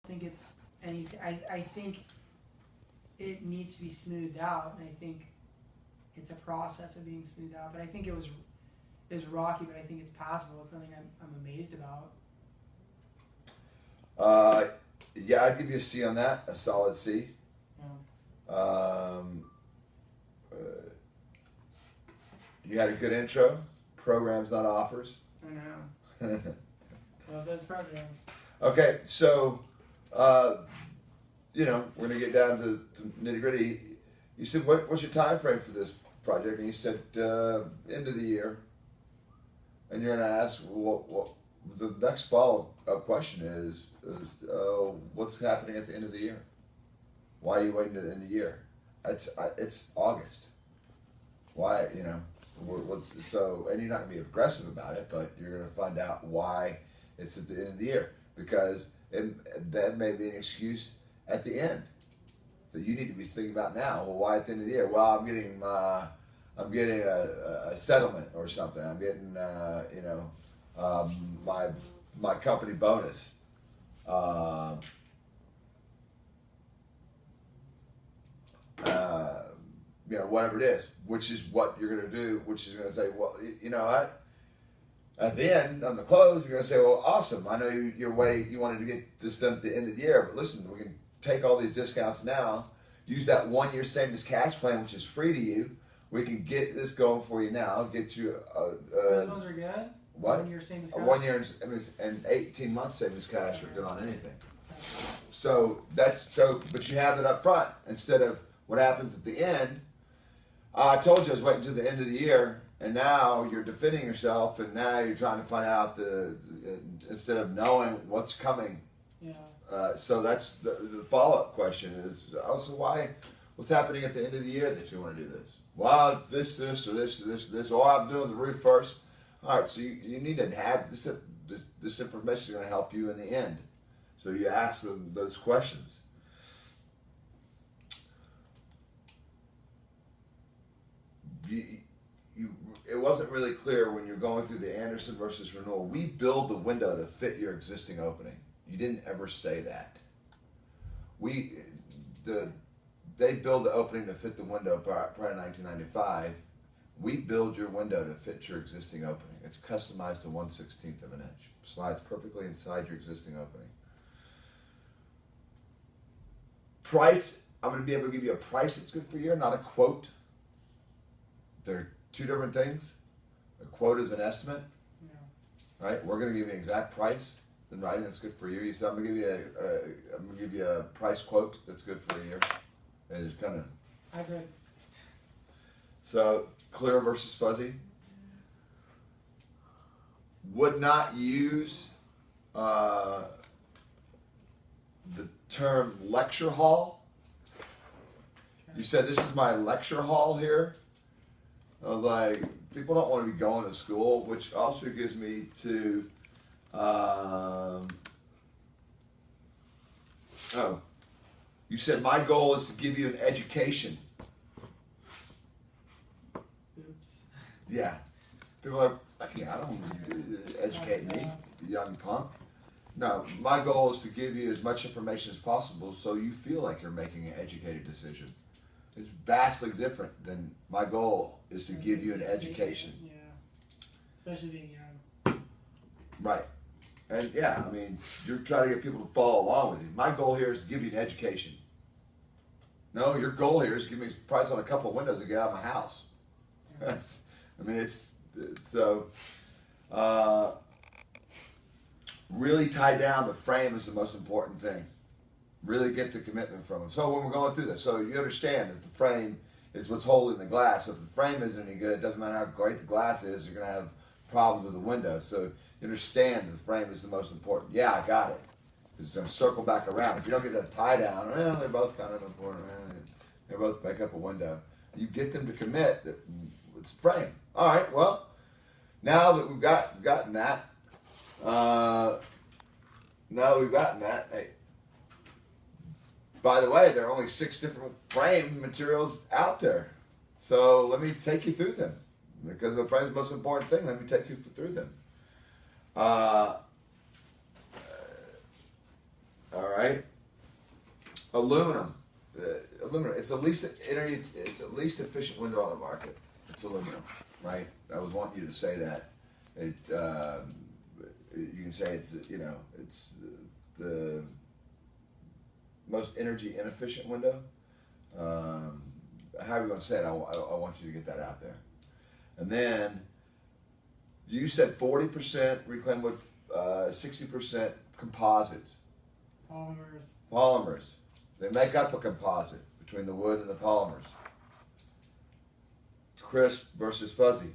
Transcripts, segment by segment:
think it's anything. I think it needs to be smoothed out, and I think it's a process of being smoothed out. But I think it was rocky, but I think it's passable. It's nothing I'm amazed about. Yeah, I'd give you a C on that, a solid C. Yeah. You had a good intro. Programs, not offers. I know. Love those programs. Okay, so we're gonna get down to nitty gritty. You said, what's your time frame for this project? And you said end of the year. And you're gonna ask, what the next follow up question is what's happening at the end of the year? Why are you waiting to the end of the year? It's August. Why, and you're not gonna be aggressive about it, but you're gonna find out why it's at the end of the year, because that may be an excuse at the end that you need to be thinking about now. Well, why at the end of the year? Well, I'm getting a settlement or something. I'm getting my company bonus. Whatever it is, which is what you're going to do, which is going to say, well, you know what? At the end, on the close, you're going to say, well, awesome. I know you wanted to get this done at the end of the year, but listen, we can take all these discounts now, use that 1 year same as cash plan, which is free to you. We can get this going for you now, get you those ones are good? What? 1 year same as cash? 1 year and 18 months same as cash are good on anything. So but you have it up front instead of what happens at the end. I told you I was waiting until the end of the year, and now you're defending yourself, and now you're trying to find out instead of knowing what's coming. Yeah. So that's the follow-up question is, so what's happening at the end of the year that you want to do this? Well, this, or this, or I'm doing the roof first. All right, so you need to have this information is going to help you in the end. So you ask them those questions. It wasn't really clear when you're going through the Anderson versus renewal. We build the window to fit your existing opening. You didn't ever say that. They build the opening to fit the window prior to 1995. We build your window to fit your existing opening. It's customized to 1/16 of an inch. Slides perfectly inside your existing opening. Price, I'm going to be able to give you a price that's good for you, not a quote. They're two different things. A quote is an estimate, right? We're going to give you an exact price in writing that's good for you. You said I'm going to give you a price quote that's good for a year. And it's kind of. I agree. So clear versus fuzzy. Would not use the term lecture hall. You said this is my lecture hall here. I was like, people don't want to be going to school, which also gives me to, you said my goal is to give you an education. Oops. Yeah. People are like, I don't want to educate me, you young punk. No, my goal is to give you as much information as possible so you feel like you're making an educated decision. It's vastly different than my goal is to give you an education. Yeah. Especially being young. Right. And yeah, I mean, you're trying to get people to follow along with you. My goal here is to give you an education. No, your goal here is to give me a price on a couple of windows to get out of my house. Really tie down the frame is the most important thing. Really get the commitment from them. So when we're going through this, so you understand that the frame is what's holding the glass. If the frame isn't any good, it doesn't matter how great the glass is, you're going to have problems with the window. So you understand that the frame is the most important. Yeah, I got it. It's going to circle back around. If you don't get that tie down, well, they're both kind of important. They both make up a window. You get them to commit that it's frame. All right, well, now that we've gotten that, hey, by the way, there are only 6 different frame materials out there. So let me take you through them. Because the frame is the most important thing, let me take you through them. All right. Aluminum. Aluminum. It's the least energy. It's the least efficient window on the market. It's aluminum, right? I was wanting you to say that. It. You can say it's it's the most energy inefficient window. How are you going to say it? I want you to get that out there. And then you said 40% reclaimed wood, 60% composites. Polymers. They make up a composite between the wood and the polymers. Crisp versus fuzzy.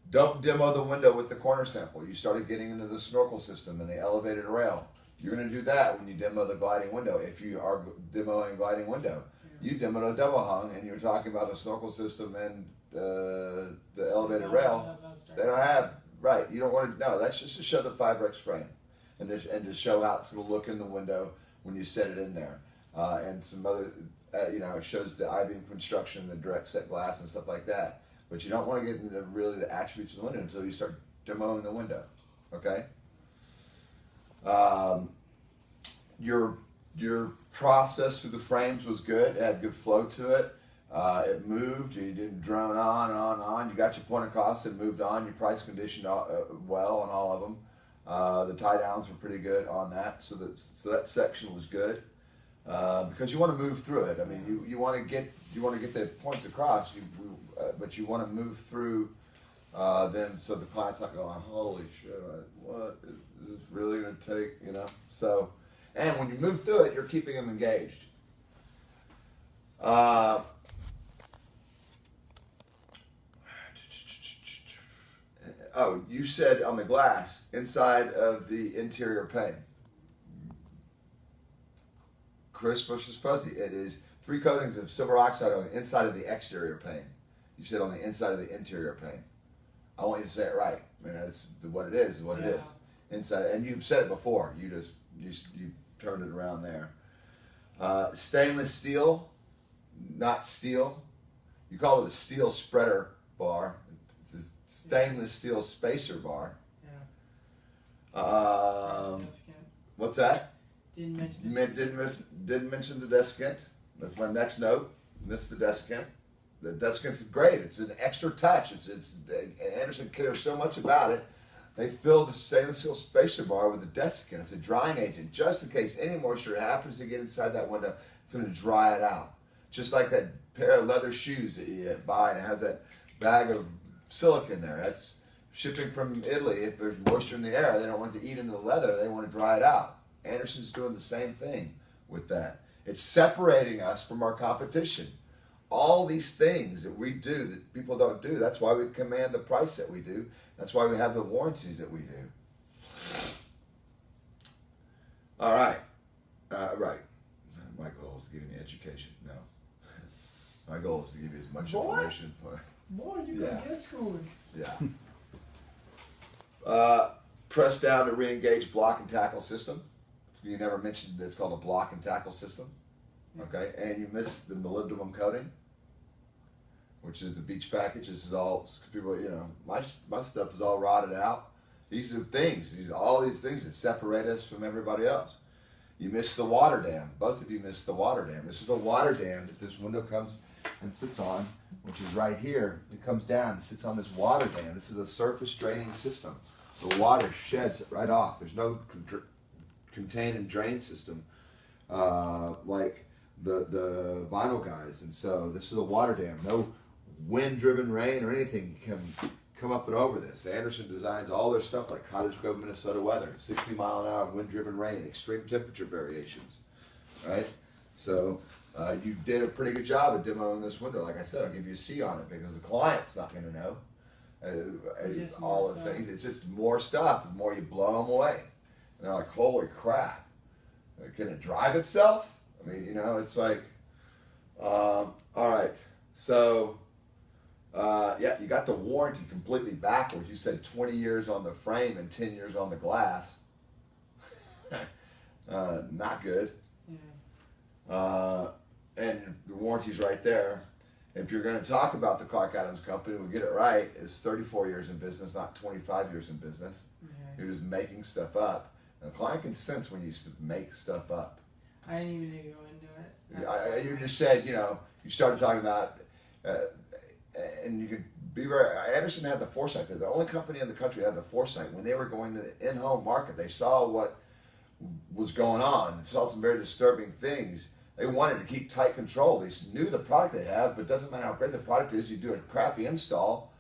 Don't demo the window with the corner sample. You started getting into the snorkel system and the elevated rail. You're going to do that when you demo the gliding window. If you are demoing gliding window, you demoed a double hung and you're talking about a snorkel system and the elevated rail. They don't have, right, you don't want to, no, that's just to show the Fibrex frame and to show how it's going to look in the window when you set it in there. And some other, it shows the I-beam construction, the direct set glass and stuff like that. But you don't want to get into really the attributes of the window until you start demoing the window, okay? Your process through the frames was good. It had good flow to it. It moved. You didn't drone on and on and on. You got your point across and moved on. You price conditioned well on all of them. The tie downs were pretty good on that. So that section was good because you want to move through it. I mean, you want to get the points across. But you want to move through them so the client's not going, holy shit, what is this really going to take? So. And when you move through it, you're keeping them engaged. You said on the glass, inside of the interior pane. Crisp versus fuzzy. It is 3 coatings of silver oxide on the inside of the exterior pane. You said on the inside of the interior pane. I want you to say it right. I mean, that's what it is what it is. Inside, and you've said it before. You turned it around there. Stainless steel, not steel. You call it a steel spreader bar. It's a stainless steel spacer bar. Yeah. What's that? Didn't mention the desiccant. That's my next note. Missed the desiccant. The desiccant's great. It's an extra touch. Andersen cares so much about it. They filled the stainless steel spacer bar with the desiccant. It's a drying agent, just in case any moisture happens to get inside that window. It's going to dry it out. Just like that pair of leather shoes that you buy and it has that bag of silica in there. That's shipping from Italy. If there's moisture in the air, they don't want it to eat into the leather. They want to dry it out. Andersen's doing the same thing with that. It's separating us from our competition. All these things that we do that people don't do, that's why we command the price that we do. That's why we have the warranties that we do. All right. Right. My goal is to give you an education. No. My goal is to give you as much information. Boy, you gonna get schooled. Yeah. Press down to re-engage block and tackle system. You never mentioned that it's called a block and tackle system. Okay. And you missed the molybdenum coating, which is the beach package. This is all people, my stuff is all rotted out. These are things, all these things that separate us from everybody else. You missed the water dam. Both of you missed the water dam. This is the water dam that this window comes and sits on, which is right here. It comes down and sits on this water dam. This is a surface draining system. The water sheds it right off. There's no contain and drain system like the vinyl guys. And so this is a water dam. No wind-driven rain or anything can come up and over this. Andersen designs all their stuff like Cottage Grove, Minnesota weather, 60-mile-an-hour wind-driven rain, extreme temperature variations, right? So you did a pretty good job of demoing this window. Like I said, I'll give you a C on it because the client's not going to know all the things. It's just more stuff. The more you blow them away, and they're like, "Holy crap! Can it drive itself?" I mean, it's like, all right, so. You got the warranty completely backwards. You said 20 years on the frame and 10 years on the glass. Not good. Yeah. And the warranty's right there. If you're going to talk about the Clark Adams Company, we get it right. It's 34 years in business, not 25 years in business. Yeah. You're just making stuff up. The client can sense when you make stuff up. I didn't even need to go into it. You just said, you know, you started talking about, and you could be very, Anderson had the foresight. They're the only company in the country that had the foresight. When they were going to the in-home market, they saw what was going on and saw some very disturbing things. They wanted to keep tight control. They knew the product they have, but it doesn't matter how great the product is, you do a crappy install,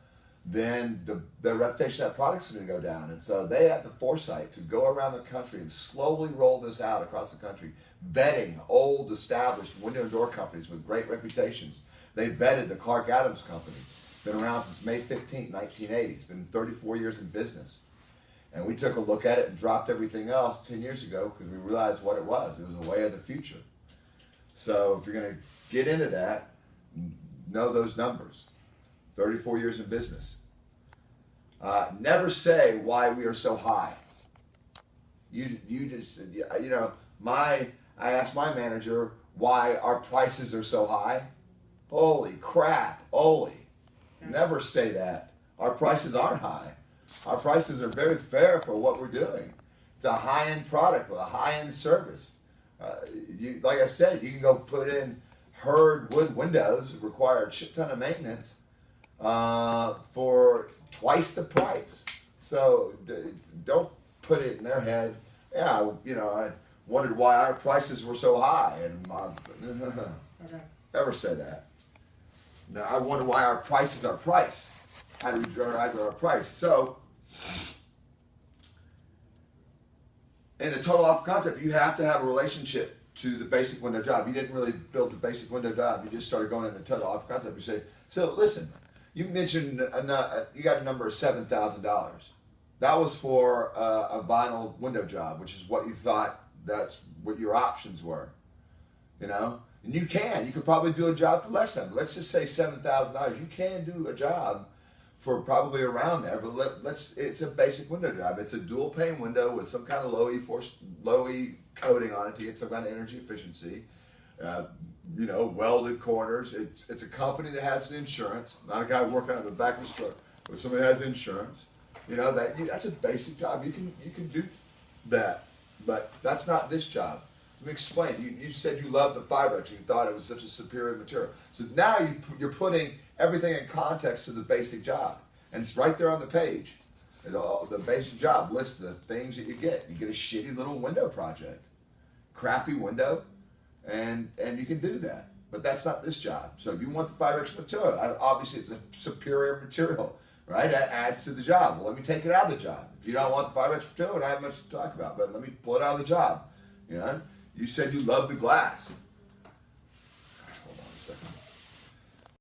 then the reputation of that product's going to go down. And so they had the foresight to go around the country and slowly roll this out across the country, vetting old established window and door companies with great reputations. They vetted the Clark Adams Company, been around since May 15th, 1980. It's been 34 years in business. And we took a look at it and dropped everything else 10 years ago because we realized what it was. It was a way of the future. So if you're going to get into that, know those numbers. 34 years in business. Never say why we are so high. You just, you know, I asked my manager why our prices are so high. Holy crap, Oli. Never say that. Our prices aren't high. Our prices are very fair for what we're doing. It's a high-end product with a high-end service. Like I said, you can go put in Hurd wood windows, require a shit ton of maintenance for twice the price. So don't put it in their head. Yeah, you know, I wondered why our prices were so high, and Okay. never said that. No, I wonder why our price is our price. How do we drive our price? So, in the total offer concept, you have to have a relationship to the basic window job. You didn't really build the basic window job. You just started going in the total offer concept. You say, so listen, you mentioned you got a number of $7,000. That was for a vinyl window job, which is what you thought that's what your options were. You know? And you could probably do a job for less than, let's just say $7,000. You can do a job for probably around there, but it's a basic window job. It's a dual pane window with some kind of low E coating on it to get some kind of energy efficiency. You know, welded corners. It's a company that has insurance, not a guy working out the back of his truck, but somebody has insurance. You know, that's a basic job. You can do that, but that's not this job. Let me explain. You said you loved the Fiberx. You thought it was such a superior material. So now you're putting everything in context to the basic job. And it's right there on the page. The basic job lists the things that you get. You get a shitty little window project. Crappy window. And you can do that. But that's not this job. So if you want the Fiberx material, obviously it's a superior material. Right? That adds to the job. Well, let me take it out of the job. If you don't want the Fiberx material, I don't have much to talk about. But let me pull it out of the job. You know? You said you love the glass.